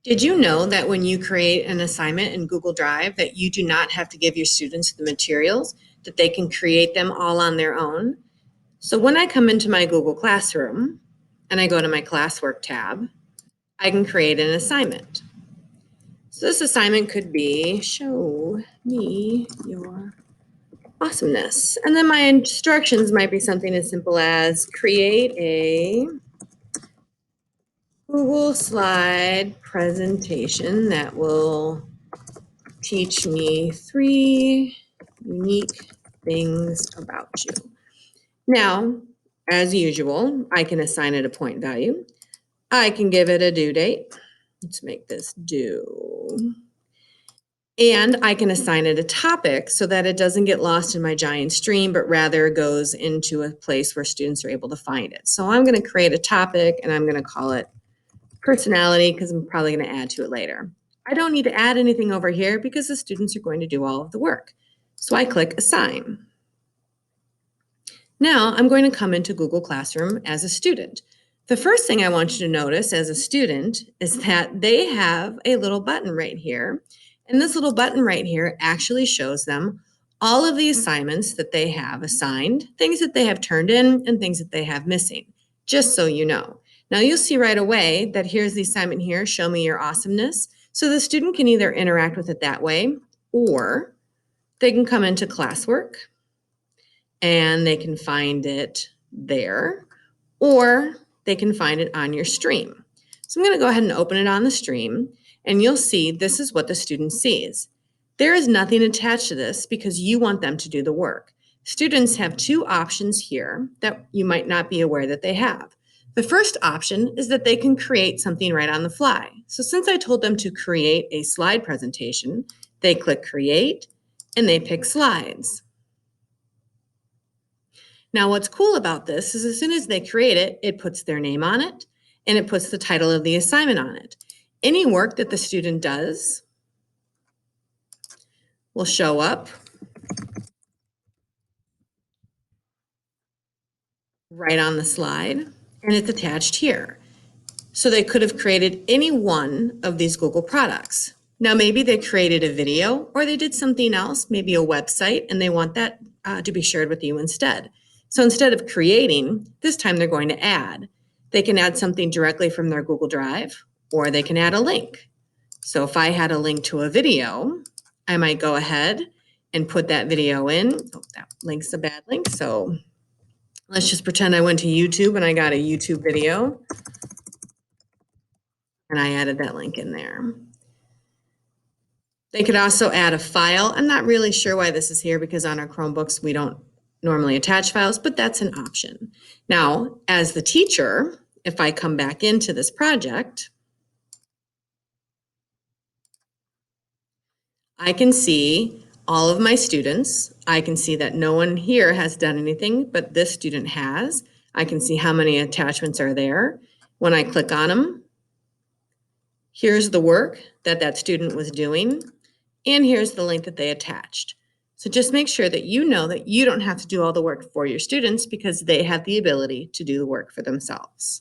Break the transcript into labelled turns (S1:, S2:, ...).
S1: Did you know that when you create an assignment in Google Drive that you do not have to give your students the materials, that they can create them all on their own? So when I come into my Google Classroom and I go to my classwork tab, I can create an assignment. So this assignment could be show me your awesomeness. And then my instructions might be something as simple as create a Google slide presentation that will teach me 3 unique things about you. Now, as usual, I can assign it a point value. I can give it a due date. Let's make this due. And I can assign it a topic so that it doesn't get lost in my giant stream, but rather goes into a place where students are able to find it. So I'm going to create a topic and I'm going to call it personality because I'm probably going to add to it later. I don't need to add anything over here because the students are going to do all of the work. So I click Assign. Now I'm going to come into Google Classroom as a student. The first thing I want you to notice as a student is that they have a little button right here. And this little button right here actually shows them all of the assignments that they have assigned, things that they have turned in, and things that they have missing, just so you know. Now you'll see right away that here's the assignment here, show me your awesomeness. So the student can either interact with it that way, or they can come into classwork and they can find it there, or they can find it on your stream. So I'm going to go ahead and open it on the stream, and you'll see this is what the student sees. There is nothing attached to this because you want them to do the work. Students have 2 options here that you might not be aware that they have. The first option is that they can create something right on the fly. So since I told them to create a slide presentation, they click Create, and they pick Slides. Now, what's cool about this is as soon as they create it, it puts their name on it and it puts the title of the assignment on it. Any work that the student does will show up right on the slide, and it's attached here. So they could have created any one of these Google products. Now, maybe they created a video or they did something else, maybe a website, and they want that to be shared with you instead. So instead of creating, this time they're going to add. They can add something directly from their Google Drive, or they can add a link. So if I had a link to a video, I might go ahead and put that video in. Oh, that link's a bad link. So let's just pretend I went to YouTube and I got a YouTube video. And I added that link in there. They could also add a file. I'm not really sure why this is here because on our Chromebooks, we don't normally attach files, but that's an option. Now, as the teacher, if I come back into this project, I can see all of my students. I can see that no one here has done anything, but this student has. I can see how many attachments are there. When I click on them, here's the work that that student was doing, and here's the link that they attached. So just make sure that you know that you don't have to do all the work for your students because they have the ability to do the work for themselves.